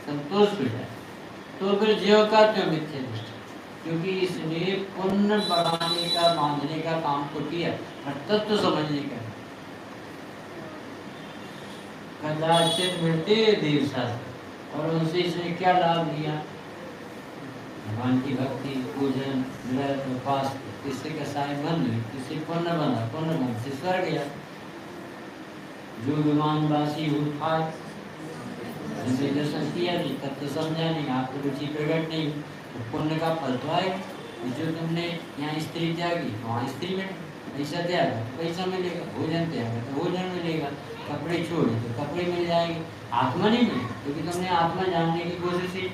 संतोष हो जाए, तो फिर ज्यों का त्यों मिथ्या दृष्टि, क्योंकि इसने पुण्य बढ़ाने का बांधने का काम तो किया और तत्व समझने का। कदाचित मिलते देव शास्त्र और उनसे इसने क्या लाभ लिया? भगवान की भक्ति, पूजन, व्रत, उपास, किससे कसाय मन हुई, किससे पुण्य बना, पुण्य बन से स्वर्ग गया। जो विमानवासी उठा जिसे दर्शन किया नहीं, तब तो समझा नहीं, आपको रुचि प्रकट नहीं, तो पुण्य का फल तो आएगा। जो तुमने यहाँ स्त्री त्यागी, वहाँ स्त्री में पैसा त्यागा तो पैसा मिलेगा, भोजन त्यागा तो भोजन मिलेगा, कपड़े छोड़े तो कपड़े मिल जाएंगे, आत्मा नहीं मिले क्योंकि तुमने आत्मा जानने की कोशिश ही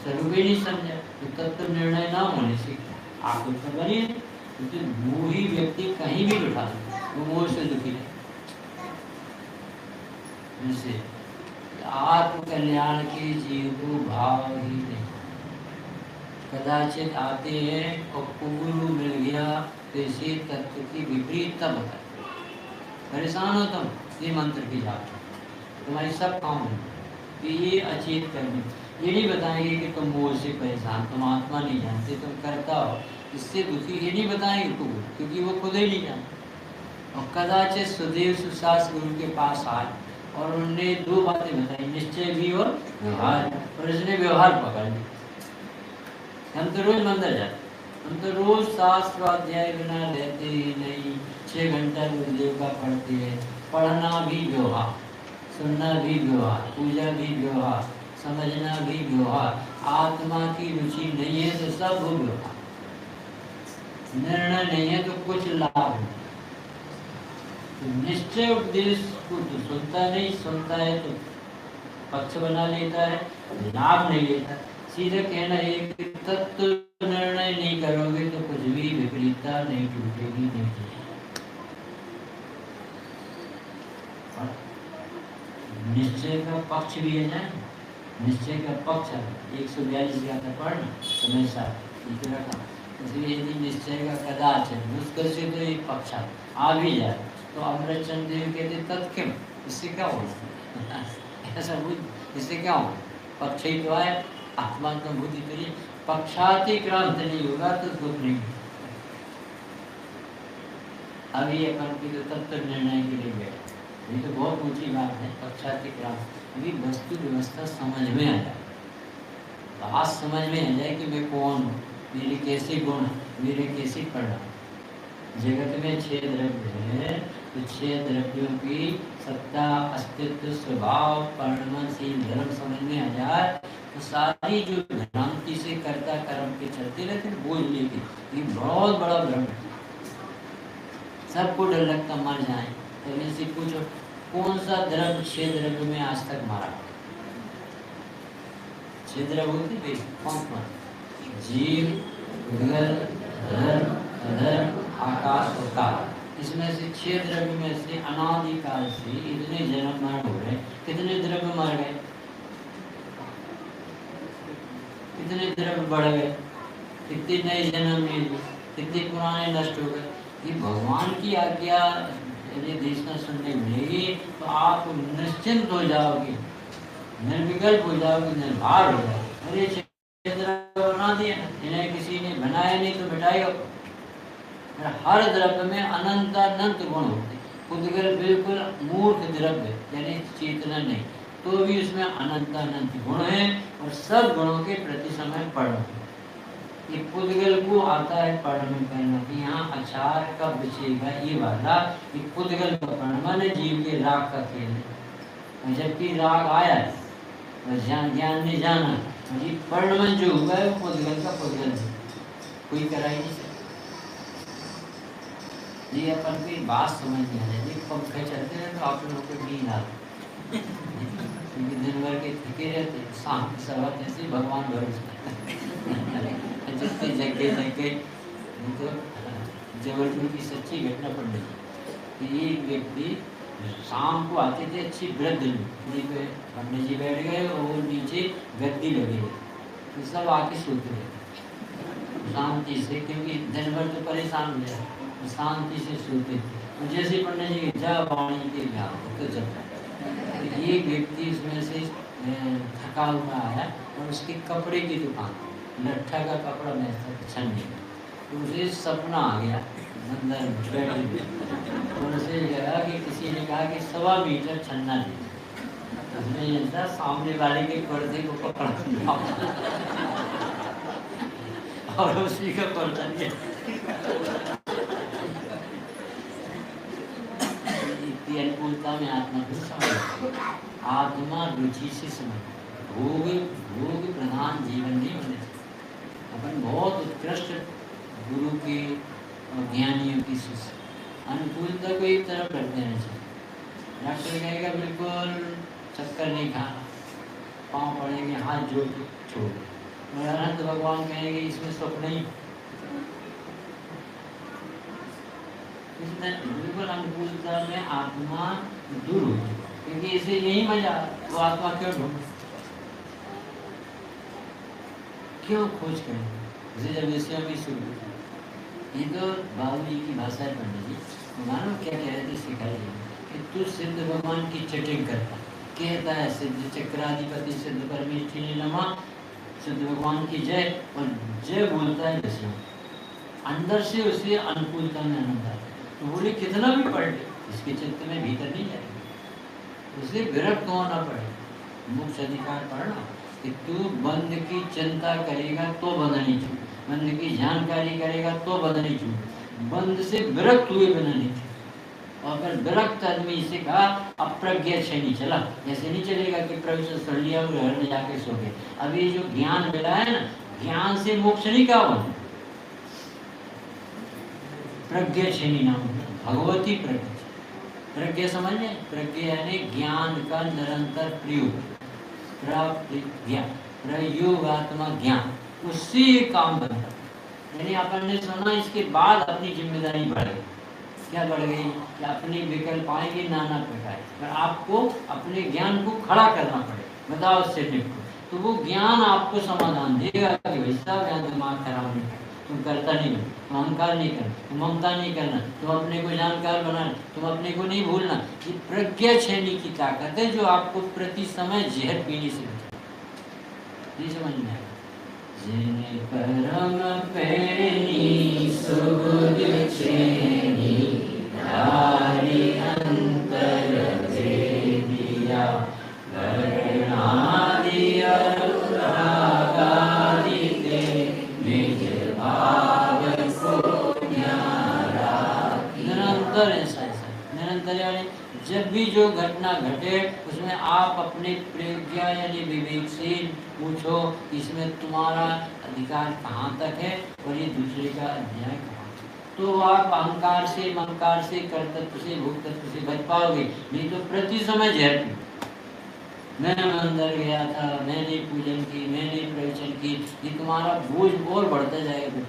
स्वरूप ही नहीं समझा। तो तत्व निर्णय ना होने से आपको खबर ही नहीं, क्योंकि मोही व्यक्ति कहीं भी बैठा वो मोह से दुखी है। जैसे आत्म कल्याण के जीव को भाव ही नहीं, कदाचित आते हैं और कुबुलू मिल गया तो इसी तत्व की विपरीतता बताए, परेशान हो तुम, ये मंत्र की जात तुम्हारी सब काम है कि ये अचेत करनी, ये नहीं बताएंगे कि तुम मोह से परेशान, तुम आत्मा नहीं जानते, तुम करता हो इससे दुखी, ये नहीं बताएंगे कुबुल, क्योंकि वो खुद ही नहीं जानते। और कदाचित सुदेव सुशास गुरु के पास आए और उन्होंने दो बातें बताई, निश्चय भी और व्यवहार, और इसने व्यवहार पकड़ लिया। हम तो रोज मंदिर जाते, हम तो रोज शास्त्र अध्याय बिना रहते ही नहीं, 6 घंटा गुरुदेव का पढ़ते हैं, पढ़ना भी व्यवहार, सुनना भी व्यवहार, पूजा भी व्यवहार, समझना भी व्यवहार, आत्मा की रुचि नहीं है तो सब वो व्यवहार, निर्णय नहीं है तो कुछ लाभ नहीं। तो निश्चय उपदेश को तो सुनता नहीं, सुनता है तो पक्ष बना लेता है, लाभ नहीं लेता। सीधे कहना है कि तत्व निर्णय नहीं करोगे तो कुछ भी विपरीतता नहीं टूटेगी, नहीं टूटेगी। निश्चय का पक्ष भी है ना, निश्चय का पक्ष 142 का पढ़ना समय साथ रखा, इसलिए यदि निश्चय का कदाचित मुश्किल से तो एक पक्ष आ भी जाए तो अमृत चंद देव कहते तत्किम, इससे क्या होगा ऐसा बुझ, इससे क्या होगा, पक्ष ही तो आए, आत्मा तो बुद्धि करिए, पक्षातिक्रांत नहीं होगा तो दुख नहीं। अभी अपन की तो तत्व निर्णय के लिए बैठे, ये तो बहुत ऊंची बात है, पक्षातिक्रांत, अभी वस्तु व्यवस्था समझ में आ जाए, बात समझ में आ जाए कि मैं कौन हूँ, मेरे कैसे गुण, मेरे कैसे परिणाम। जगत में 6 द्रव्य है तो 6 द्रव्यों की सत्ता, अस्तित्व, स्वभाव, परिणामशील धर्म समझ में आ जाए तो सारी जो भ्रांति से कर्ता कर्म के चलते रहते बोझ लेके, ये बहुत बड़ा भ्रम है। सबको डर लगता मर जाए, तो इनसे पूछो कौन सा द्रव्य 6 द्रव्य में आज तक मारा? 6 द्रव्य होते कौन कौन? जीव, जल, धर्म, अधर्म, आकाश और काल। इसमें से 6 द्रव्य में से अनादिकाल से इतने जन्म मरण हो रहे, कितने द्रव्य मर गए, कितने द्रव्य बढ़ गए, कितने नए जन्म ले लिए, कितने पुराने नष्ट हो गए। ये भगवान की आज्ञा यदि देशना सुनने मिलेगी तो आप निश्चिंत हो जाओगे, निर्विकल्प हो जाओगे, निर्भर हो जाओगे। अरे 6 द्रव्य बना दिए, इन्हें किसी ने बनाया नहीं तो मिटाएगा। हर द्रव्य में अनंत अनंत गुण होते, पुद्गल बिल्कुल मूर्ख द्रव्य यानी चेतना नहीं, तो भी उसमें अनंत अनंत गुण है और सब गुणों के प्रति समय पढ़। ये पुद्गल को आता है पढ़ने करना कि यहाँ अचार कब बिछेगा, ये वाला ये पुद्गल का पढ़ना माने जीव के राग का खेल है। जबकि राग आया है ज्ञान ने जाना, ये पढ़ना जो हुआ है वो पुद्गल का पुद्गल है, कोई कराई नहीं सकता। ये अपन की बात समझ नहीं आ रही, पंखे चलते हैं तो आप लोगों को नींद आती, क्योंकि दिन भर के थके रहते, शाम की सभा जैसे भगवान भरोसे जितने जगह तो जबलपुर की सच्ची घटना पड़ रही। एक व्यक्ति शाम को आते थे, अच्छी वृद्ध लोग पे पंडित जी बैठ गए और वो नीचे गद्दी लगी है, तो सब आके सोते रहे शांति से, क्योंकि दिन भर तो परेशान हो जाए, शांति से सोते थे। जैसे पंडित जी जा वाणी के तो चलता है। एक व्यक्ति इसमें से थका हुआ आया और उसके कपड़े की दुकान, लट्ठा का कपड़ा छन्नी का, तो उसे सपना आ गया अंदर बैठे और उसे लगा कि किसी ने कहा कि 1.25 मीटर छन्ना दे। उसने ऐसा सामने वाले के पर्दे को पकड़ा और उसी का पर्दा लिया। इतनी अनुकूलता में आत्मा को समझ, आत्मा रुचि से समझ, भोग भोग प्रधान जीवन नहीं होने चाहिए। अपन बहुत उत्कृष्ट गुरु की और ज्ञानियों की शिष्य, अनुकूलता को एक तरफ रख देना चाहिए। डॉक्टर कहेगा बिल्कुल चक्कर नहीं खाना, पाँव पड़ेंगे हाथ जोड़ के छोड़, और अनंत भगवान कहेंगे इसमें सुख नहीं। बिल्कुल अनुकूलता में आत्मा दूर होती, क्योंकि इसे यही मजा, वो आत्मा क्यों ढूंढ, क्यों खोज करें। जैसे जब विषयों में शुरू, ये तो बाबू जी की भाषा है पंडित जी, मानो क्या कह रहे थे सिखाई कि तू सिद्ध भगवान की चटिंग करता, कहता है सिद्ध चक्राधिपति सिद्ध परमेष्ठी ने नमा, सिद्ध भगवान की जय, और जय बोलता है विषयों, अंदर से उसे अनुकूलता में आनंद आता है। तो बोले कितना भी पढ़ ले, इसके चित्त में भीतर नहीं जाएगा, उसे विरक्त होना पड़े। मोक्ष अधिकार पढ़ना कि तू बंद की चिंता करेगा तो बंध नहीं छूट, बंद की जानकारी करेगा तो बंध नहीं छूट, बंद से विरक्त हुए बिना नहीं छूट। और अगर विरक्त आदमी से कहा अप्रज्ञा नहीं चला, ऐसे नहीं चलेगा कि प्रवेश कर लिया और घर में जाके सो गए। अभी जो ज्ञान मिला है ना, ज्ञान से मोक्ष नहीं कहा बन, प्रज्ञा छेनी नाम, भगवती प्रज्ञा। प्रज्ञा समझे, प्रज्ञा यानी ज्ञान का निरंतर प्रयोग, प्रज्ञा प्रयोगात्मक ज्ञान, उससे काम बनता। यानी अपन ने सुना, इसके बाद अपनी जिम्मेदारी बढ़ गई। क्या बढ़ गई कि अपने विकल्प आएंगे नाना प्रकार, पर आपको अपने ज्ञान को खड़ा करना पड़े, बताओ उससे निपटो, तो वो ज्ञान आपको समाधान देगा कि भाई साहब यहाँ दिमाग खराब नहीं कर, तुम करता नहीं हो, तुम अहंकार नहीं करना, तुम ममता नहीं करना, तुम अपने को जानकार बनाना, तुम अपने को नहीं भूलना। ये प्रज्ञा छेनी की ताकत है जो आपको प्रति समय जहर पीने से बचाए। नहीं समझ में आया? जिने परम पैनी सुबुद छेनी धारी अंतर दे दिया, घटना दिया रागादि के निज भाव को न्यारा। निरंतर ऐसा निरंतर, यानी जब भी जो घटना घटे उसमें आप अपने प्रज्ञा यानी विवेक से पूछो इसमें तुम्हारा अधिकार कहाँ तक है और ये दूसरे का अध्याय कहाँ, तो आप अहंकार से ममकार से कर्तव्य से भोक्तत्व से बच पाओगे। नहीं तो प्रति समय जहर पी, मैं अंदर गया था, मैंने पूजन की, मैंने प्रवचन की, ये तुम्हारा बोझ और बढ़ता जाएगा।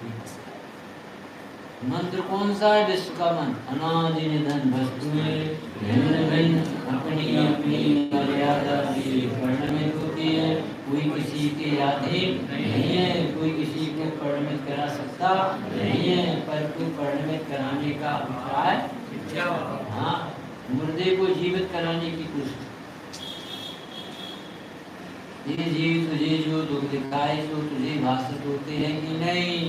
मंत्र कौन सा है? विश्व का मंत्र, अनादि निधन वस्तुएं भिन्न भिन्न अपनी अपनी मर्यादा से परिणमित होती है, कोई किसी के अधीन नहीं है, कोई किसी को परिणमित करा सकता नहीं है, पर कोई परिणमित कराने का अभिप्राय, हाँ, मुर्दे को जीवित कराने की कोशिश। ये जीव तुझे जो दुख दिखाए तो तुझे भाषित होते हैं कि नहीं,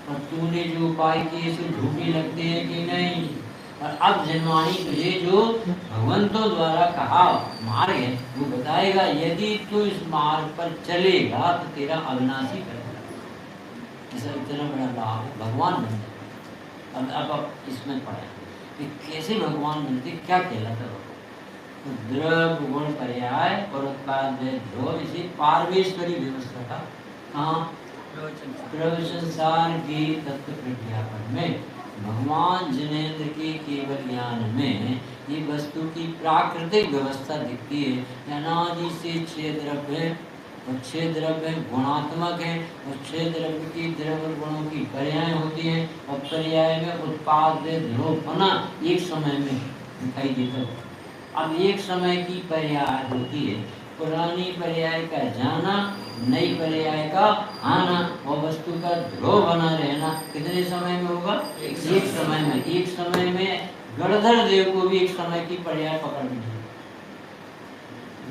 और तूने जो उपाय किए सो झूठे लगते हैं कि नहीं, और अब जन्मानी तुझे जो भगवंतों द्वारा कहा मार्ग है वो बताएगा। यदि तू इस मार्ग पर चलेगा तो तेरा अविनाशी करेगा, ऐसा इतना बड़ा लाभ है, भगवान बन जाए। अब इसमें पढ़े कि कैसे भगवान बनते, क्या कहलाता है। द्रव्य गुण पर्याय और उत्पाद ध्रुव, इसी पारमेश्वरी व्यवस्था का कहाँ प्रवचनसार की तत्व प्रज्ञापन में भगवान जिनेन्द्र के केवल ज्ञान में ये वस्तु की प्राकृतिक व्यवस्था दिखती है। अनादि से 6 द्रव्य है और 6 द्रव्य गुणात्मक है और 6 द्रव्य की द्रव्य गुणों की पर्याय होती है और पर्याय में उत्पाद ध्रुव होना एक समय में दिखाई देता है। अब एक समय की पर्याय होती है, पुरानी पर्याय का जाना, नई पर्याय का आना और वस्तु का ध्रुव बना रहना कितने समय में होगा? एक समय में। एक समय में गणधर देव को भी एक समय की पर्याय पकड़नी है,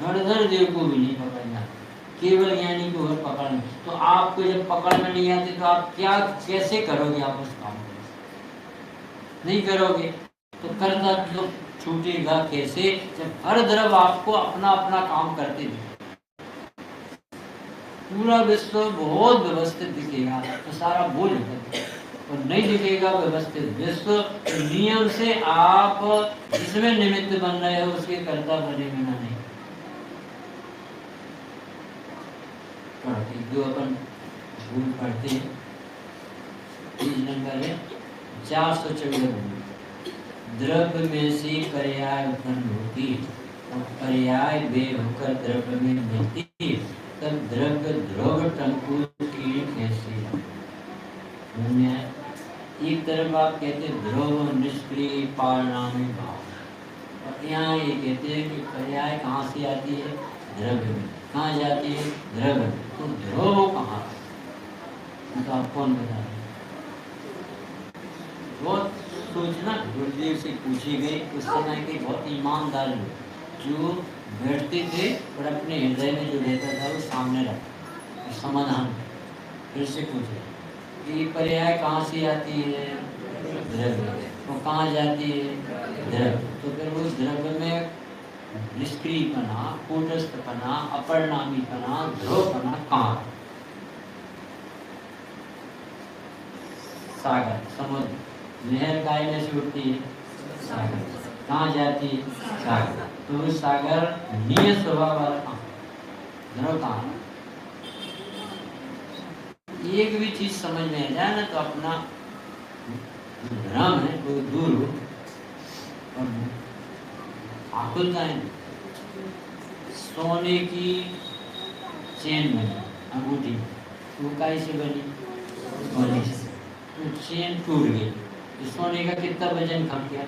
गणधर देव को भी नहीं पकड़ना। केवल ज्ञानी को और पकड़ में। तो आपको जब पकड़ में नहीं आती तो आप क्या कैसे करोगे? आप उस काम को नहीं करोगे तो करना तो छूटेगा कैसे, जब हर तरफ आपको अपना अपना काम करते दिखे। पूरा विश्व बहुत व्यवस्थित दिखेगा तो सारा बोझ और नहीं दिखेगा व्यवस्थित विश्व, नियम से आप जिसमें निमित्त बन रहे हो उसके कर्ता बने बिना नहीं। जो अपन भूल पढ़ते हैं, पेज नंबर है 414। द्रव्य में से पर्याय उत्पन्न होती और पर्याय वे होकर द्रव्य में मिलती, तब द्रव्य ध्रुव टंकुर कैसे? एक तरफ आप कहते हैं ध्रुव निष्क्रिय पारणामी भाव, और यहाँ ये कहते हैं कि पर्याय कहाँ से आती है? द्रव्य में। कहाँ जाती है? द्रव्य। तो ध्रुव कहाँ? तो आप कौन बता रहे? बहुत सोचना। गुरुदेव से पूछी गई, उस समय के बहुत ईमानदार लोग जो बैठते थे और अपने हृदय में जो रहता था वो सामने रखा समाधान। फिर से पूछे ये पर्याय कहाँ से आती है? द्रव्य। वो कहाँ जाती है? द्रव्य। तो फिर वो द्रव्य में निष्क्रियपना, कूटस्थपना, अपरिणामीपना, ध्रुवपना कहाँ? सागर, समुद्र, लहर कायने से उठती है सागर, कहाँ जाती है? सागर। तो सागर नियत स्वभाव वाला कहाँ? ध्रुव कहाँ? एक भी चीज समझ में आ जाए ना तो अपना भ्रम है वो दूर हो और आकुलता है। सोने की चेन बनी, अंगूठी, वो कैसे बनी? सोने से। तो चेन टूट गई तो सोने का कितना वजन कम गया?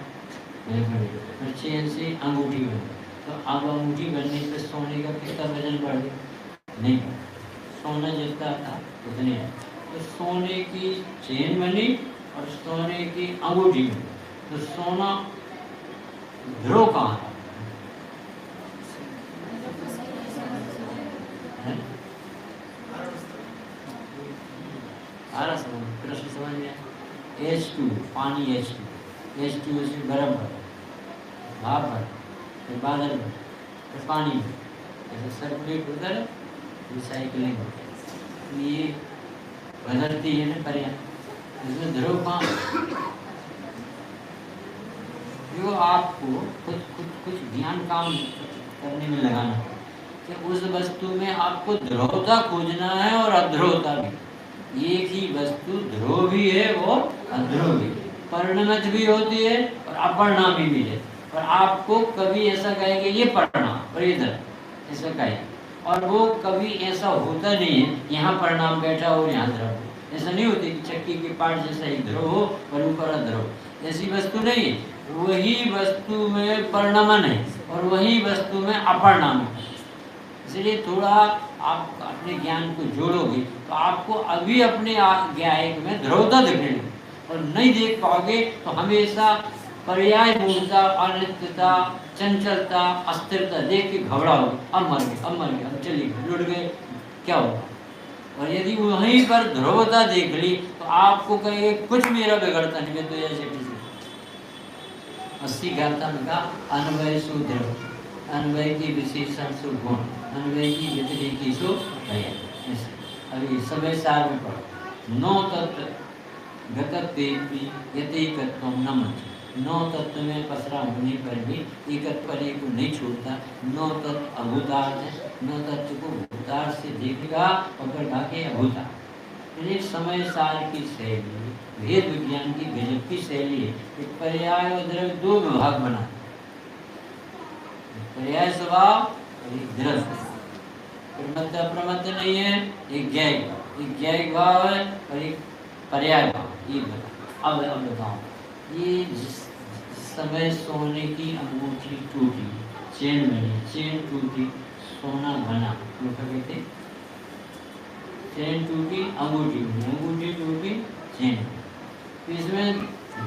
और चेन से अंगूठी बनी, तो अब अंगूठी बनने पे सोने का कितना वजन बढ़ गया? नहीं, सोना जितना था उतने है। तो सोने की चेन बनी और सोने की अंगूठी बनी, तो सोना ध्रुव कहाँ है? प्रश्न समझ में? H2 पानी, H2 से बर्फ भर, भाप भर, फिर बादल भर, फिर पानी भर, ऐसे सर्कुलेट होता है, रिसाइकलिंग होता है। ये बदलती है ना पर्याय, इसमें ध्रुव कहाँ? जो आपको कुछ ध्यान काम करने में लगाना कि उस वस्तु में आपको ध्रुवता खोजना है और अध्रुवता भी। एक ही वस्तु ध्रुव भी है और अध्रुव भी, परिणमित भी होती है और अपरिणामी भी है। और आपको कभी ऐसा कहेंगे ये परिणाम और इधर ऐसा कहेंगे, और वो कभी ऐसा होता नहीं है यहाँ परिणाम बैठा और यहाँ ध्रुव। ऐसा नहीं होती कि चक्की के पार्ट जैसा एक ध्रुव हो और ऊपर अध्रुव, ऐसी वस्तु नहीं है। वही वस्तु में परिणामन है और वही वस्तु में अपरिणाम है। इसलिए थोड़ा आप अपने ज्ञान को जोड़ोगे तो आपको अभी अपने ज्ञायक में ध्रुवता दिखेगी, और नहीं देख पाओगे तो हमेशा पर्याय मूलता, अनित्यता, चंचलता, अस्थिरता देख के घबराओगे। अब मर गए, अब चले गए, लुट गए, क्या होगा? और यदि वहीं पर ध्रुवता देख ली तो आपको कहेंगे कुछ मेरा बिगड़ता नहीं, मैं तो ऐसे 80 गाता का अन्वय सुध्रुव, अन्वय की विशेषण सुगुण, अन्वय की व्यतिरेकी सो भय। अभी समय सार में पढ़ो। नौ तत्व गतत्वेपि यतेकत्वं न मुच्यते। नौ तत्व में पसरा होने पर भी एकत्व एक को नहीं छोड़ता। नौ तत्व अभूतार्थ है, नौ तत्व को भूतार्थ से देखेगा और फिर ढाके अभूतार्थ। समय सार की शैली भेद विज्ञान की गजब की शैली है। एक पर्याय और द्रव्य दो विभाग बना, पर्याय स्वभाव और एक द्रव्य स्वभाव। प्रमत्त अप्रमत्त नहीं है, एक ज्ञायिक भाव है और एक पर्याय भाव। ये बता, अब बताओ, ये जिस समय सोने की अंगूठी टूटी, चेन बनी, चेन टूटी, सोना बना, तो क्या कहते? चेन टूटी, अंगूठी बनी, अंगूठी टूटी, चेन। तो इसमें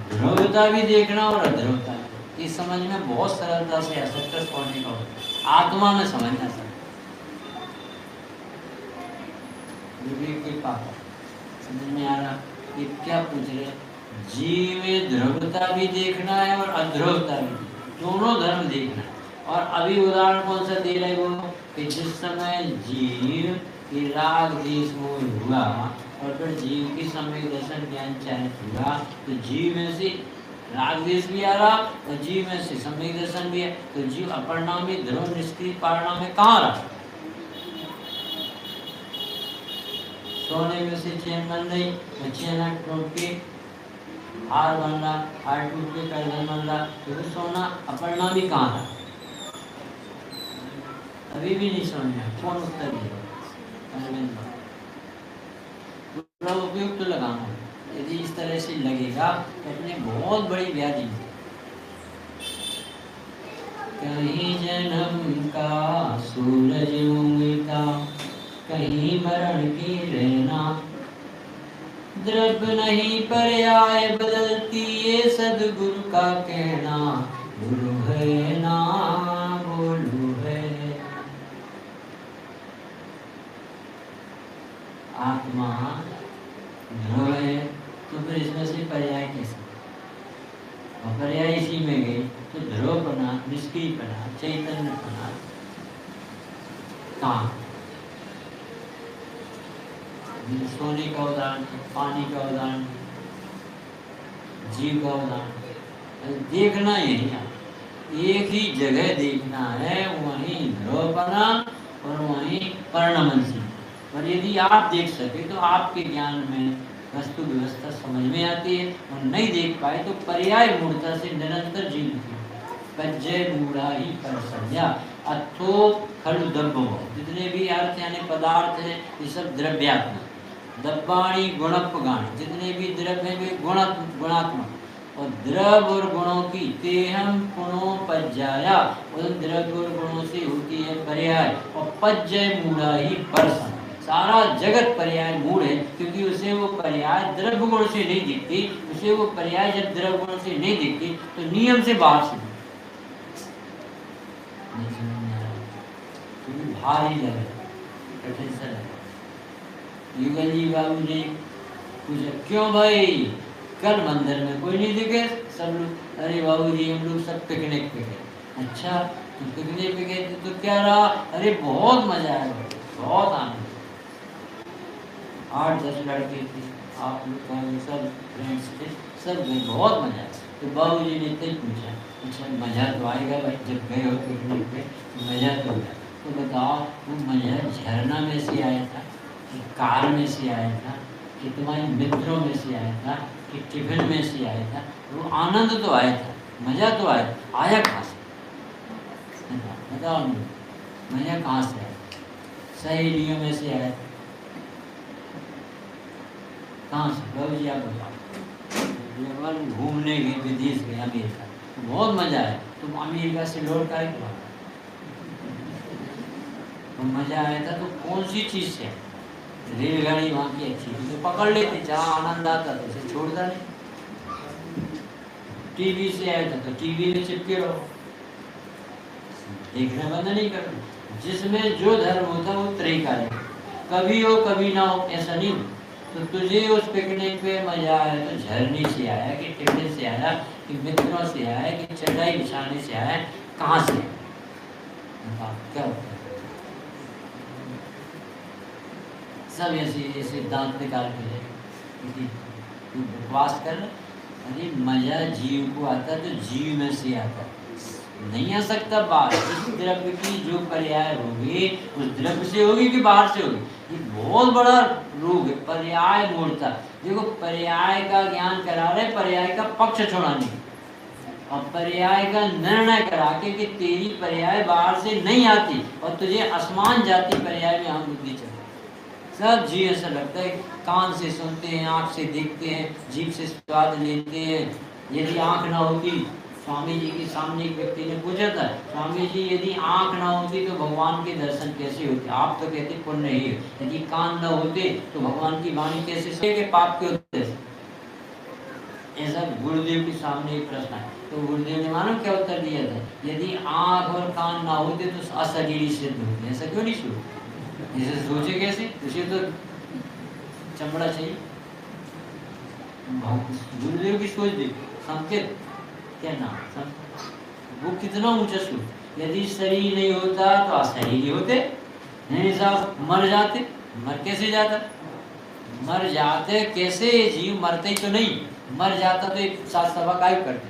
ध्रुवता भी देखना और अध्रुवता भी। इस समझ में बहुत सरलता से 70 पढ़ने का होता है, आत्मा में समझना सकता। विवेक के पापा समझ में आ रहा कि क्या पूछ रहे? जीव में ध्रुवता भी देखना है और अध्रुवता भी, दोनों धर्म देखना है। और अभी उदाहरण कौन सा दे रहे वो कि जिस समय जीव की राग देश मोह हुआ और फिर जीव की सम्यक दर्शन ज्ञान चारित हुआ, तो जीव में से राग देश भी आ रहा और जीव में से सम्यक दर्शन भी है, तो जीव अपरिणामी ध्रुव निष्क्रिय परिणाम में कहाँ रहा? सोने में से चैन बन रही, चैन टूट के हार बन रहा, हार टूट के कर्दन बन रहा, तो सोना अपरिणामी कहाँ रहा? अभी भी नहीं समझ में कौन उत्तर दिया? पूरा उपयोग तो लगाना, यदि इस तरह से लगेगा तो अपने बहुत बड़ी व्याधि है। कहीं जन्म का सूरज उगता, कहीं मरण की रहना, द्रव्य नहीं पर्याय बदलती, ये सदगुरु का कहना, गुरु है ना बोलू है। आत्मा ध्रुव है तो फिर इसमें से पर्याय कैसे? और पर्याय इसी में गई तो ध्रुवपना, निष्क्रियपना, चैतन्यपना कहाँ? सोने का उदाहरण, पानी का उदाहरण, जीव का उदाहरण, देखना यही एक ही जगह देखना है, वहीं ध्रुवपना और वहीं परिणमनशील। और यदि आप देख सके तो आपके ज्ञान में वस्तु व्यवस्था समझ में आती है, और नहीं देख पाए तो पर्याय मूर्ता से निरंतर जीवित पज्जय मूढ़ा ही पर संज्ञा अथो खलु दब्बो, जितने भी अर्थ यानी पदार्थ है ये सब द्रव्यात्मक, दब्बाणी गुणपगाणी, जितने भी द्रव्य हैं वे गुणात्मक, और द्रव्य और गुणों की तेहम गुणों पज्जाया, उन द्रव्य और गुणों से होती है पर्याय, और पज्जय मूढ़ा ही परसन, सारा जगत पर्याय मूढ़ है, क्योंकि उसे वो पर्याय द्रव्य गुण से नहीं दिखती, उसे वो पर्याय जब द्रव्य गुण से नहीं दिखती तो नियम से बाहर से भारी लगे, कठिन सा लगे। युगल जी बाबू जी पूछा क्यों भाई कल मंदिर में कोई नहीं दिखे? सब लोग अरे बाबू जी हम लोग सब पिकनिक पे गए। अच्छा तो पिकनिक पे गए तो क्या रहा? अरे बहुत मजा आया, बहुत आनंद, 8-10 लड़के थे, आप लोग सब फ्रेंड्स थे, सब गए, बहुत मजा आया। तो बाबू जी ने तय पूछा अच्छा मजा तो आएगा भाई, जब गए हो पिकनिक पे तो मजा तो होगा, तो बताओ वो मजा झरना में से आया था कि कार में से आया था कि तुम्हारे मित्रों में से आया था कि टिफिन में से आया था? वो आनंद तो आया था, मजा तो आया कहाँ से? बताओ मजा कहाँ से आया? सहेलियों में से आया, कहाँ से? बाबू जी आप बताओ। घूमने गए, विदेश गए अमेरिका, तो बहुत मजा आया, तुम अमेरिका से लौट कर तो मजा आया था, तो कौन सी चीज से? रेलगाड़ी वहाँ की अच्छी थी तो पकड़ लेते, जहाँ आनंद आता था उसे छोड़ता नहीं। टीवी से आया था तो टीवी में चिपके रहो, देखना बंद नहीं करना। जिसमें जो धर्म होता वो तरीका है, कभी हो कभी ना हो ऐसा नहीं। तो तुझे उस पिकनिक पे मजा आया तो झरने से आया कि टिफिन से आया कि मित्रों से आया कि चटाई बिछाने से आया, कहाँ से? क्या होता है? सब ऐसे दांत निकाल के उपवास कर, अरे मजा जीव को आता तो जीव में से आता, नहीं आ सकता बाहर। इस द्रव्य की जो पर्याय होगी उस द्रव्य से होगी कि बाहर से होगी? ये बहुत बड़ा रोग है, पर्याय मूर्ता। देखो पर्याय का ज्ञान करा रहे, पर्याय का पक्ष छुड़ाने और पर्याय का निर्णय करा के कि तेरी पर्याय बाहर से नहीं आती और तुझे असमान जाति पर्याय में हम बुद्धि चले। सब जीव ऐसा लगता है, कान से सुनते हैं, आँख से देखते हैं, जीभ से स्वाद लेते हैं। यदि आँख ना होती, स्वामी जी के सामने एक व्यक्ति ने पूछा था, स्वामी जी यदि आँख ना होती तो भगवान के दर्शन कैसे होते? आप तो कहते पुण्य ही है। यदि कान ना होते तो भगवान की वाणी कैसे सुनेंगे? पाप के होते। ऐसा गुरुदेव के सामने एक प्रश्न है, तो गुरुदेव ने मानो क्या उत्तर दिया था? यदि आँख और कान ना होते तो अशरीरी सिद्ध होते। ऐसा क्यों नहीं सोचते? इसे सोचे कैसे? उसे तो चमड़ा चाहिए। गुरुदेव की सोच देखो, संकेत क्या नाम, वो कितना ऊंचा सोच। यदि शरीर नहीं होता तो अशरीरी होते, नहीं साहब मर जाते। मर कैसे जाता, मर जाते कैसे, जीव मरते ही तो नहीं, मर जाता तो एक साथ सभा का ही करते,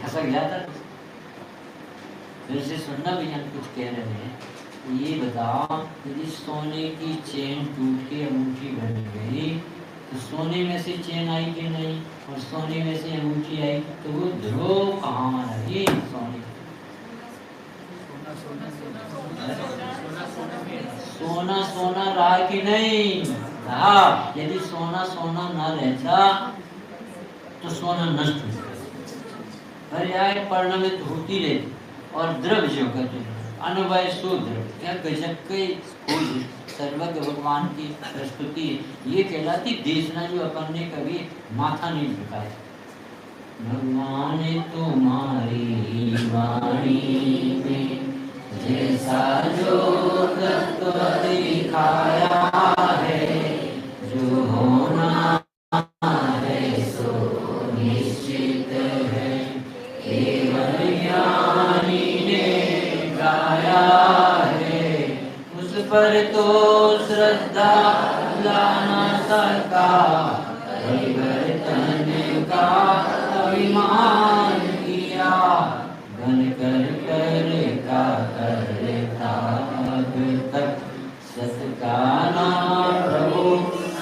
खसक जाता। फिर से सुनना भैया, कुछ कह रहे हैं। ये बताओ, यदि सोने की चेन टूट के अंगूठी बन गई तो सोने में से चेन आई कि नहीं, और सोने में से अंगूठी आई, तो वो ध्रुव कहाँ रही? सोने सोना सोना रहा कि नहीं रहा? यदि सोना सोना न रहता तो सोना नष्ट हो जाता, पर्याय परिणमित होती रहती। और द्रव्य जो कहते हैं अनवय शूद्र, क्या गजब के खोज सर्वज्ञ भगवान की प्रस्तुति, ये कहलाती देशना जो अपन ने कभी माथा नहीं झुकाया। भगवान तुम्हारी वाणी में जैसा जो तत्व दिखाया है, जो होना है सो निश्चित है, केवल ज्ञानी ने गाया है, उस पर तो श्रद्धा लाना सका, परिवर्तन का अभिमान किया, बन कर का करता अब तक, सत का नाम प्रभु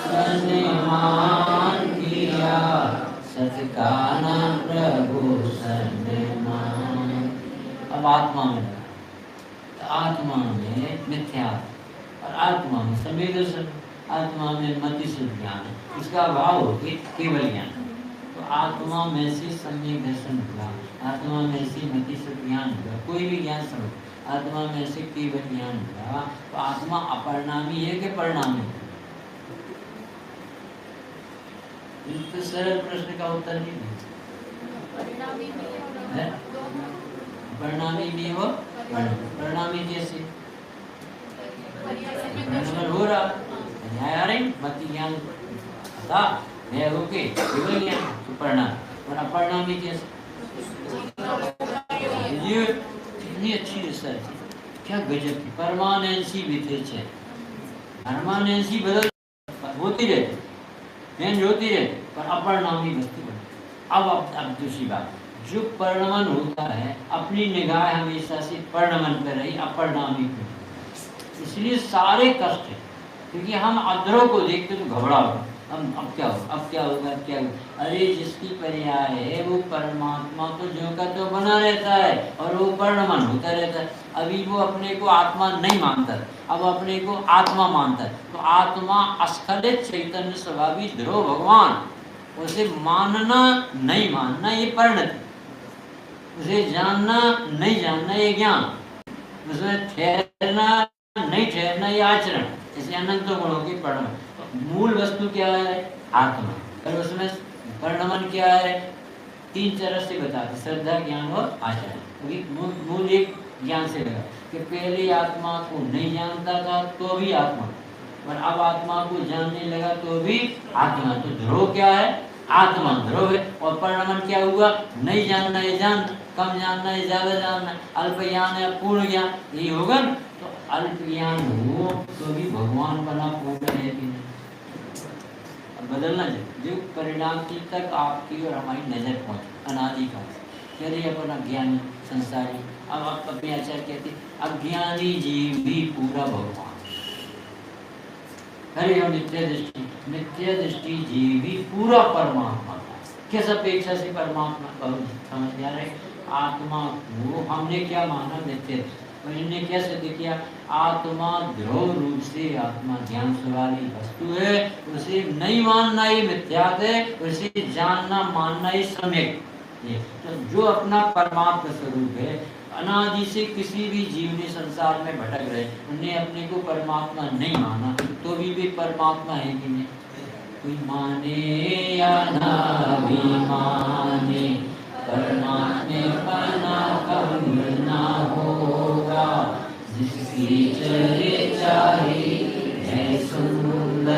सम्मान किया, सत का नाम प्रभु सम्मान। अब आत्मा में, आत्मा में मिथ्या और आत्मा में संवेद, आत्मा में मति से ज्ञान, उसका अभाव होती केवल ज्ञान। तो आत्मा में से सम्यक दर्शन हुआ, आत्मा में से मति से ज्ञान हुआ, कोई भी ज्ञान समझ, आत्मा में से केवल ज्ञान हुआ, तो आत्मा अपरिणामी है कि परिणामी? तो सरल प्रश्न का उत्तर नहीं है। परिणामी भी हो, परिणामी कैसे हो रहा आ रही मति ज्ञान था मैं होके केवल ज्ञान तो परिणाम, और अपरिणामी कैसे? ये कितनी अच्छी रिसर्च, क्या गजब की परमानेंसी विधेच है। परमानेंसी बदल होती रहती, चेंज होती रहती, पर अपरिणामी वस्तु बने। अब दूसरी बात, जो परिणमन होता है अपनी निगाह हमेशा से परिणमन पर रही, अपरिणामी पर, इसलिए सारे कष्ट है। क्योंकि हम अधरों को देखते तो घबरा हो, अब क्या हो, अब क्या होगा, अब क्या होगा। अरे जिसकी पर्याय है वो परमात्मा तो जो का तो बना रहता है और वो परिणमन होता रहता है। अभी वो अपने को आत्मा नहीं मानता, अब अपने को आत्मा मानता है, तो आत्मा अस्खलित चैतन्य स्वभावी ध्रुव भगवान, उसे मानना नहीं मानना ये परिणति, उसे जानना नहीं जानना ये ज्ञान, उसमें ठहरना नहीं ठहरना ये आचरण। इसे अनंत गुणों की परिणमन। मूल वस्तु क्या है? आत्मा। और उसमें परिणमन क्या है? तीन तरह से बताते, श्रद्धा, ज्ञान और आचरण। मूल एक ज्ञान से लगा कि पहले आत्मा को नहीं जानता था तो भी आत्मा, और अब आत्मा को जानने लगा तो भी आत्मा। तो ध्रुव क्या है? आत्मा ध्रुव है। और परिणमन क्या हुआ? नहीं जानना है जान, कम जानना है ज्यादा जानना, अल्प ज्ञान है पूर्ण ज्ञान, यही होगा न। तो अल्प ज्ञान हो तो भी भगवान बना पूर्ण है कि नहीं? अब बदलना चाहिए जो परिणाम की तक आपकी और हमारी नजर पहुंचे अनादिकाल से। यदि अपन अज्ञानी संसारी, अब आप अपने आचार्य कहते अज्ञानी जीव भी पूरा भगवान। अरे हम नित्य दृष्टि जीव भी पूरा परमात्मा। किस अपेक्षा से परमात्मा बहुत समझ आ रहे? आत्मा को हमने क्या माना? नित्य। और इन्हें क्या सिद्ध किया? आत्मा ध्रुव रूप से आत्मा ज्ञान वाली वस्तु है, उसे नहीं मानना ही मिथ्यात है, उसे जानना मानना ही सम्यक। तो जो अपना परमात्मा स्वरूप है, अनादि से किसी भी जीव ने संसार में भटक रहे, उन्हें अपने को परमात्मा नहीं माना, तो भी परमात्मा है कि नहीं? कोई माने या ना भी माने, परमात्मा कम ना होगा। जिसकी चले चाहे है सुंदर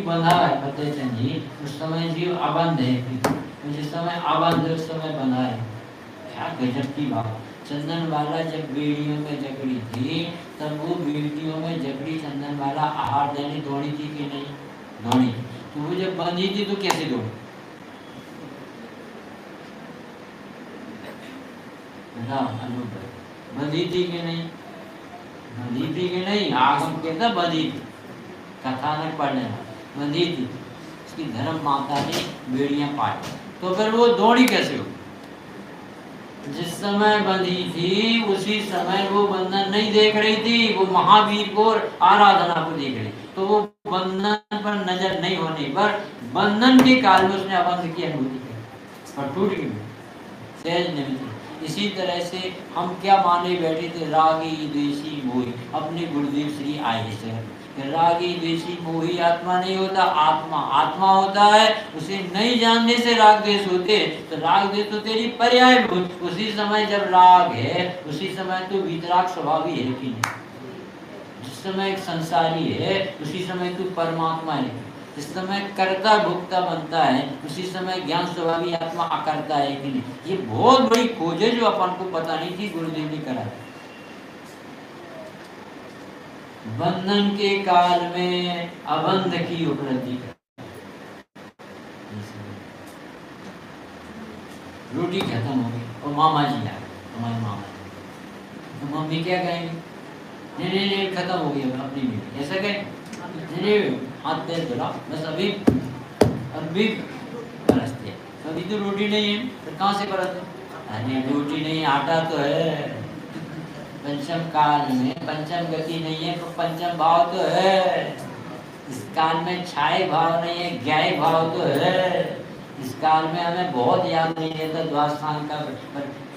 जीव बंधा है फतेह चंद जी, उस समय जीव अबंध है, जिस समय अबंध उस समय बंधा है। क्या गजब की बात। चंदन वाला जब बेड़ियों में जकड़ी थी, तब वो बेड़ियों में जकड़ी चंदन वाला आहार देने दौड़ी थी कि नहीं? दौड़ी। तो वो जब बंधी थी तो कैसे दौड़ी? बंधी थी कि नहीं? बंधी थी कि नहीं? आगम कहता बंधी थी, कथानक पढ़ने बंधी थी। उसकी धर्म माता ने बेड़ियां पाटी, तो फिर वो दौड़ी कैसे हो? जिस समय बंधी थी उसी समय वो बंधन नहीं देख रही थी, वो महावीर को आराधना को देख रही। तो वो बंधन पर नजर नहीं होने पर बंधन के काल में उसने अबंध की अनुभूति की और टूट गई, सहज नहीं। इसी तरह से हम क्या माने बैठे थे, रागी द्वेषी मोही, अपने गुरुदेव श्री आए से रागी द्वेषी मोही आत्मा नहीं होता, आत्मा आत्मा होता है। उसे नहीं जानने से राग द्वेष होते, तो राग द्वेष तो तेरी पर्याय भूत। उसी समय जब राग है उसी समय तो वितराग स्वभाव ही है कि नहीं? जिस समय एक संसारी है उसी समय तू परमात्मा है। जिस समय कर्ता भोक्ता बनता है उसी समय ज्ञान स्वभावी आत्मा अकर्ता है कि नहीं? ये बहुत बड़ी खोज है जो अपन को पता नहीं थी, गुरुदेव ने करा। बंधन के काल में अबंध की उपलब्धि कर। रोटी खत्म हो गई और मामा जी आए, हमारे मामा जी, तो मम्मी क्या कहेंगे? नहीं खत्म हो गई अपनी बेटी, ऐसा कहें? नहीं हाथ पैर धुला बस, अभी परसते, अभी तो रोटी नहीं है, तो कहाँ से परसते? अरे रोटी नहीं, आटा तो है। पंचम काल में पंचम गति नहीं है तो पंचम भाव तो है। इस काल में छाए भाव नहीं है, ज्ञाय भाव तो है। इस काल में हमें बहुत याद नहीं रहता द्वास्थान का,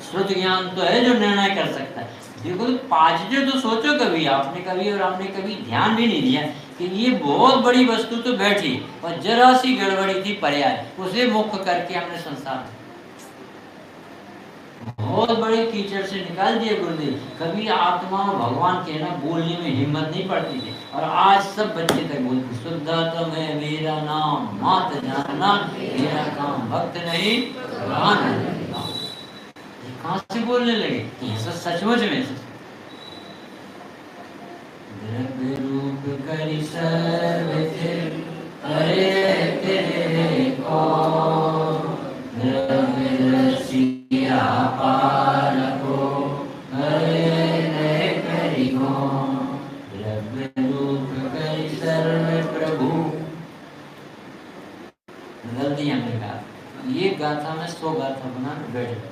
श्रुत ज्ञान तो है जो निर्णय कर सकता है। देखो तो पॉजिटिव तो सोचो कभी आपने, कभी और हमने कभी ध्यान भी नहीं दिया कि ये बहुत बड़ी वस्तु तो बैठी और जरा सी गड़बड़ी थी पर्याय, उसे मुक्त करके हमने संसार बहुत बड़े कीचड़ से निकाल दिए गुरुदेव। कभी आत्मा भगवान कहना बोलने में हिम्मत नहीं पड़ती थी, और आज सब बच्चे तक बोलते शुद्धात्म है मेरा नाम, मात जानना मेरा काम, भक्त नहीं भगवान। कहाँ से बोलने लगे? ये सब सचमुच में द्रव्य रूप करि सर्व तेरे को, द्रव्य रसिया पार को हरे करि को, द्रव्य रूप करि सर्व प्रभु। गलती हमने कहा, ये गाथा में 100 गाथा बना बैठे।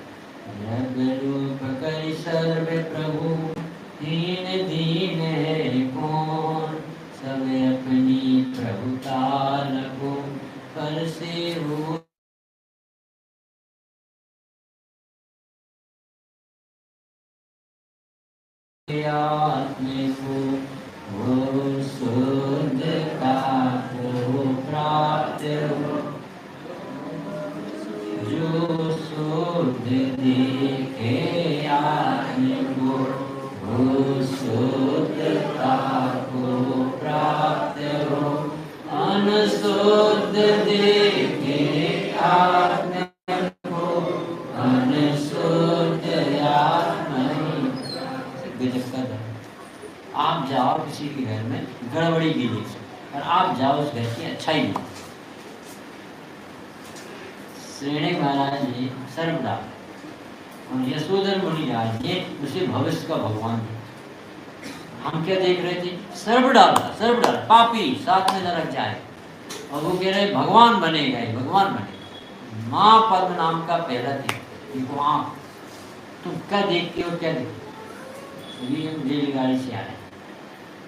द्रव्य रूप करि सर्व प्रभु, दीन दीन है कौन, सब अपनी प्रभुता लगो, पर से हो आत्मे को, वो शुद्ध का को प्राप्त हो, जो शुद्ध देखे आत्मे को, वो शुद्धता को प्राप्त हो, अनशुद्ध देखे आत्मे को, अनशुद्ध आत्मा। आप जाओ किसी के घर में गड़बड़ी भी देख सकते, और आप जाओ उस घर की अच्छाई भी। श्रेणी महाराज जी सर्वदार और यशोधर मुनिराज जी उसे भविष्य का भगवान थे। हम क्या देख रहे थे? सर्व डाल पापी साथ में नरक जाए, और वो कह रहे भगवान बनेगा, भगवान बनेगा। माँ पद्म नाम का पहला थे, देखो आप तुम क्या देखते हो, क्या देखते? अभी हम रेलगाड़ी से आए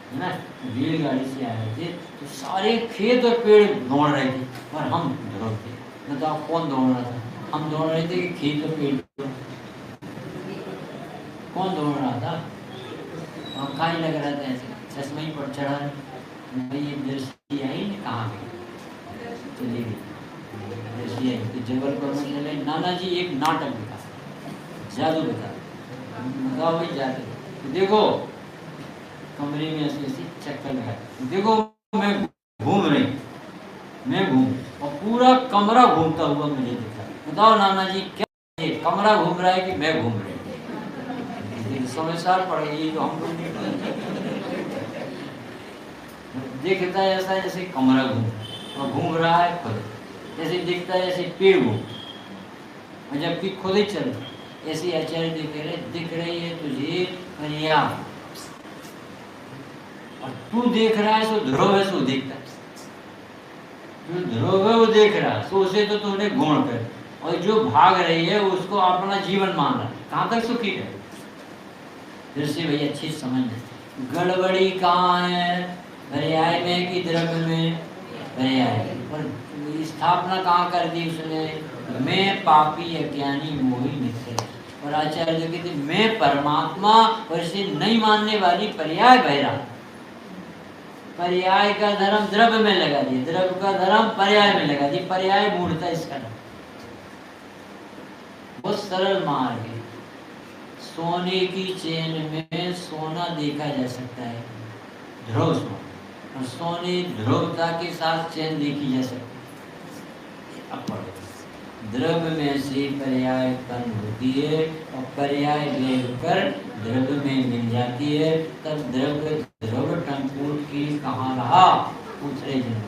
है ना, रेलगाड़ी से आए थे तो सारे खेत और पेड़ दौड़ रहे थे और हम दौड़ते। बताओ कौन दौड़ रहा था? हम दौड़ रहे थे कि खेत और पेड़? कौन दौड़ रहा था? हम कहाँ लग रहा था ऐसे, चश्मा ही पर चढ़ा। ये दृष्टि आई ना, कहाँ गई? चली गई दृष्टि आई। तो जबलपुर में चले, नाना जी एक नाटक दिखा, जादू दिखा। बताओ भाई जादू, देखो कमरे में ऐसी ऐसी चक्कर लगा, देखो मैं घूम रही, मैं घूम, और पूरा कमरा घूमता हुआ मुझे दिखा। बताओ नाना जी क्या ये कमरा घूम रहा है कि मैं घूम रही हूँ? समझदार पड़ गई तो हम लोग दिखता है ऐसा जैसे कमरा घूम रहा है खुद, जैसे दिखता है जैसे पेड़ घूम, और जबकि खुद ही चल ऐसी आचार्य दिख रही है तुझे परिया, और तू देख रहा है सो ध्रुव है, सो दिखता है जो ध्रुव है वो देख रहा है, सो उसे तो तूने गुण कर, और जो भाग रही है उसको अपना जीवन मान रहा है, कहाँ तक सुखी है? फिर से भैया अच्छी समझ, गड़बड़ी कहाँ है? पर्याय में कि द्रव्य में? पर्याय। और स्थापना कहाँ कर दी उसने? मैं पापी अज्ञानी मोही मित्र। और आचार्य जो कहते मैं परमात्मा, और इसे नहीं मानने वाली पर्याय बहरा। पर्याय का धर्म द्रव्य में लगा दिया, द्रव्य का धर्म पर्याय में लगा दिया, पर्याय मूढ़ता इसका नाम। बहुत सरल मार्ग है। सोने की चेन में सोना देखा जा सकता है, ध्रुव सोना, और सोने ध्रुवता के साथ चेन देखी जा सकती है। अब पढ़ो, द्रव्य में से पर्याय उत्पन्न होती है, और पर्याय कर द्रव्य में मिल जाती है, तब द्रव्य ध्रुव टंकूट की कहाँ रहा? पूछ रहे जन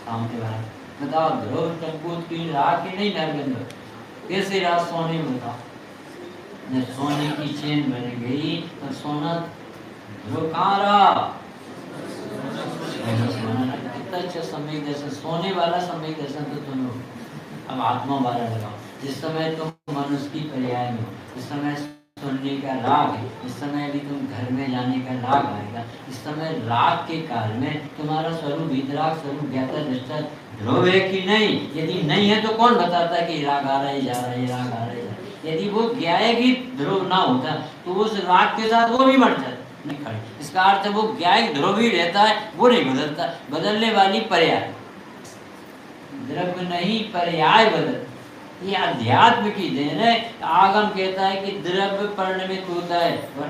सामने वाला, बताओ ध्रुव टंकूट की रहा कि नहीं? नरगंध कैसे रहा? सोने में था, जब सोने की चेन बन गई तो सोना ध्रुव कहाँ रहा? कितना अच्छा समय दर्शन, सोने वाला समय दर्शन तो तुम लोग अब आत्मा वाला लगाओ। जिस समय तुम मनुष्य की पर्याय में हो, इस समय सुनने का राग है, इस समय भी तुम घर में जाने का राग आएगा, इस समय राग के काल में तुम्हारा स्वरूप वितराग स्वरूप ज्ञाता दृष्टा ध्रुव है कि नहीं? यदि नहीं है तो कौन बताता है कि राग आ रहा है, जा रहा है, राग आ रहा है? यदि वो ज्ञायकी ध्रुव ना होता तो उस राग के साथ वो भी मर जाता, नहीं खड़े। इसका अर्थ वो ज्ञायक ध्रुव ही रहता है, वो नहीं बदलता, बदलने वाली पर्याय। द्रव्य नहीं पर्याय बदल, ये अध्यात्म की देन है। आगम कहता है कि द्रव्य परिणमित होता है, और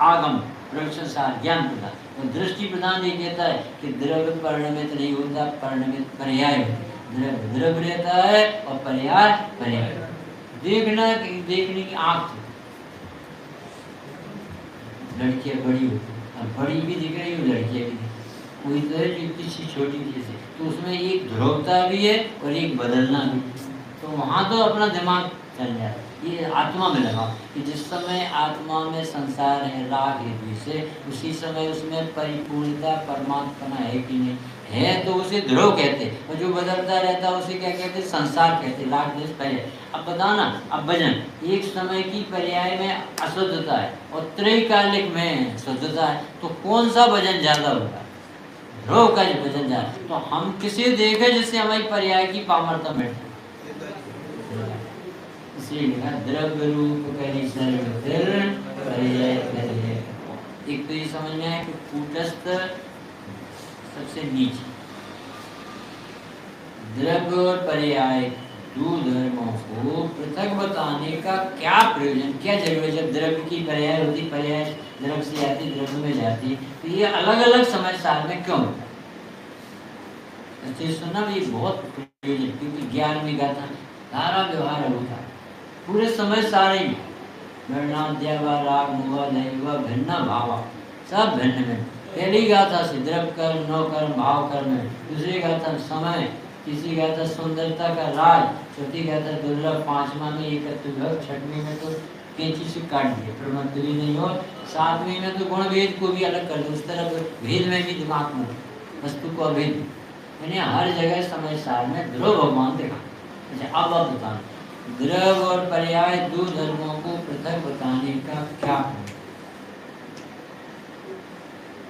आगम प्रसार ज्ञान प्रदान, और दृष्टि प्रदान ये कहता है कि द्रव्य परिणमित नहीं होता, परिणमित पर्याय होता है। द्रव्य रहता है और पर्याय पर्याय। देखने की आंख, लड़कियां बड़ी होती, और बड़ी भी दिख रही हो, लड़कियां भी कोई तो है इतनी सी छोटी चीज है, तो उसमें एक ध्रुवता भी है और एक बदलना भी, तो वहाँ तो अपना दिमाग चल जाए। ये आत्मा में लगा कि जिस समय आत्मा में संसार है, राग है, द्वेष है, उसी समय उसमें परिपूर्णता परमात्मा है कि नहीं है, तो उसे ध्रुव कहते, और जो बदलता रहता है उसे क्या कहते? संसार कहते, राग द्वेष पर्याय। अब बताना, अब भजन एक समय की पर्याय में अशुद्धता है और त्रैकालिक में शुद्धता है, तो कौन सा भजन ज्यादा होगा? ध्रुव का जो भजन जाए। तो हम किसे देखे जिससे हमारी पर्याय की पामरता बैठे, इसलिए लिखा द्रव्य रूप करी सर्वत्र पर्याय करिए। एक तो ये समझना है कि कूटस्थ सबसे नीचे, द्रव्य और पर्याय दो धर्मों को पृथक बताने का क्या प्रयोजन, क्या जरूरत? जब द्रव्य की पर्याय होती, पर्याय द्रव्य से आती, द्रव्य में जाती, तो ये अलग अलग समय साल में क्यों होता? अच्छे सुनना, ये बहुत प्रयोजन, क्योंकि ज्ञान में गाथा सारा व्यवहार होता पूरे समय सारे ही वर्णाद्यावा राग मुवा दैवा भिन्न भावा, सब भिन्न में। पहली गाथा से द्रव्य कर्म, नौ कर्म, भाव कर्म, दूसरी गाथा समय, तीसरी गाथा सुंदरता का राज, चौथी गाथा दुर्लभ, पांचवा में एकत्व, छठवीं में तो कैंची से काट दिए प्रमंत्री नहीं हो, सातवीं में तो गुण भेद को भी अलग कर दो, उस तरफ भेद में भी दिमाग में वस्तु को अभेद, यानी हर जगह समय सार में ध्रुव भगवान देखा। अच्छा अब बताना, द्रव्य और पर्याय दो धर्मों को पृथक बताने का क्या?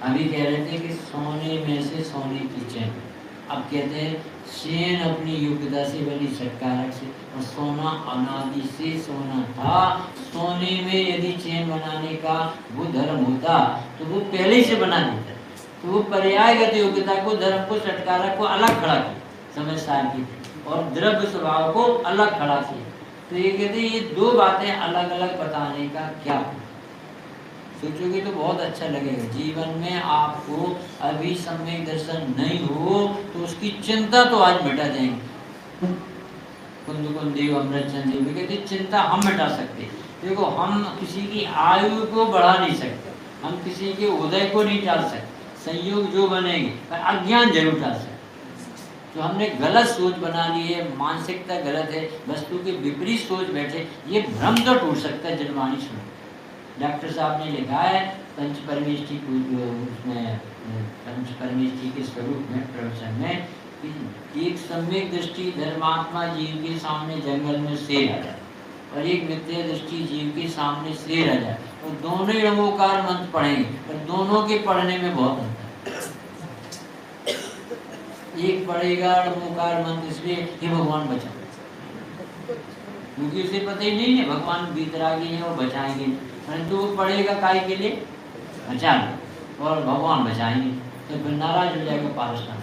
अभी कह रहे थे कि सोने में से सोने की चैन, अब कहते हैं चैन अपनी योग्यता से बनी षटकारक से, और सोना अनादि से सोना था। सोने में यदि चैन बनाने का वो धर्म होता तो वो पहले से बना देता, तो वो पर्यायगत योग्यता को, धर्म को, षटकारक को अलग खड़ा किया समय सार की, और द्रव्य स्वभाव को अलग खड़ा किया। तो ये कहते ये दो बातें अलग अलग बताने का क्या? सोचोगे तो बहुत अच्छा लगेगा। जीवन में आपको अभी सम्यक दर्शन नहीं हो तो उसकी चिंता तो आज मिटा देंगे। कुंदी अमृत चंद जी कहते चिंता हम मिटा सकते। देखो हम किसी की आयु को बढ़ा नहीं सकते, हम किसी के उदय को नहीं टाल सकते, संयोग जो बनेंगे, पर अज्ञान जरूर टाल सकते। तो हमने गलत सोच बना ली है, मानसिकता गलत है, वस्तु के विपरीत सोच बैठे, ये भ्रम तो टूट सकता है जनवाणी सुन। डॉक्टर साहब ने लिखा है पंच परमेष्ठी उसमें पंच परमेष्ठी के स्वरूप में प्रवचन में कि एक सम्यक दृष्टि धर्मात्मा जीव के सामने जंगल में शेर आ जाए और एक मिथ्या दृष्टि जीव के सामने शेर आ जाए, और दोनों ही नमोकार मंत्र पढ़ेंगे, पर दोनों के पढ़ने में बहुत अंतर। एक पढ़ेगा नमोकार मंत्र इसलिए कि भगवान बचा, क्योंकि उसे पता ही नहीं है भगवान बीतरागी है वो बचाएंगे, परंतु वो पढ़ेगा काय के लिए बचा लो और भगवान बचाएंगे, तो फिर नाराज हो जाएगा पारस्ता।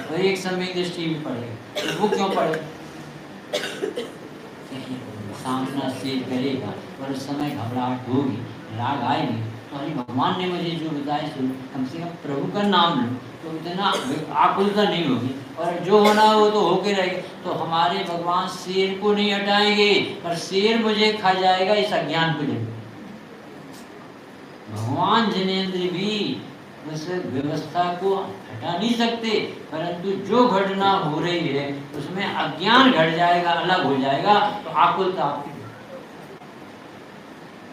तो एक समय दृष्टि भी पढ़ेगा, तो वो क्यों पढ़ेगा? सामना से करेगा और उस समय घबराहट होगी, राग आएगी, तो अरे भगवान ने मुझे जो बताया सो कम से कम प्रभु का नाम लो, तो इतना आकुलता नहीं होगी, और जो होना वो तो होके रहेगा। तो हमारे भगवान शेर को नहीं हटाएंगे, पर शेर मुझे खा जाएगा इस अज्ञान को लेकर। भगवान जिनेंद्र भी उस व्यवस्था को हटा नहीं सकते, परंतु जो घटना हो रही है उसमें अज्ञान घट जाएगा, अलग हो जाएगा, तो आकुलता आपकी।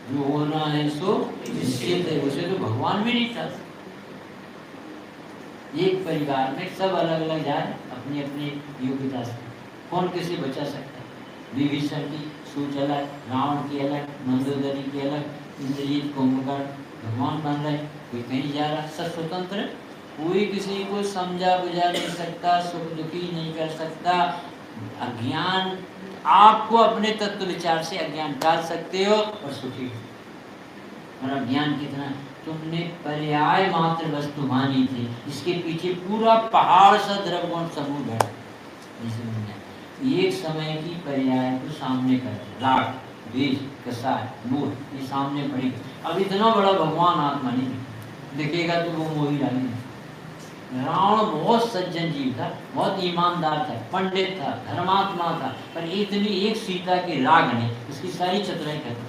जो होना है सो निश्चित है, उसे तो भगवान भी नहीं चाहते। एक परिवार में सब अलग अलग जाए अपनी अपनी योग्यता से, कौन किसे बचा सकता है? विभीषण की सोच अलग, रावण की अलग, मंदोदरी की अलग, इंद्रजीत कुंभकर्ण भगवान बन रहे, कोई कहीं जा रहा, सब स्वतंत्र, कोई किसी को समझा बुझा नहीं सकता, सुख दुखी नहीं कर सकता। अज्ञान, आपको अपने तत्व विचार से अज्ञान डाल सकते हो और सुखी। और अज्ञान कितना, तुमने पर्याय मात्र वस्तु मानी थी, इसके पीछे पूरा पहाड़ सा द्रव्य गुण समूह बैठा। एक समय की पर्याय को सामने कर, राग बीज कसाय मोह ये सामने पड़ी। अब इतना बड़ा भगवान आत्मा नहीं दिखेगा तो वो मोही डालेंगे। रावण बहुत सज्जन जीव था, बहुत ईमानदार था, पंडित था, धर्मात्मा था, पर इतनी एक सीता के राग ने उसकी सारी चतुराई कर दी,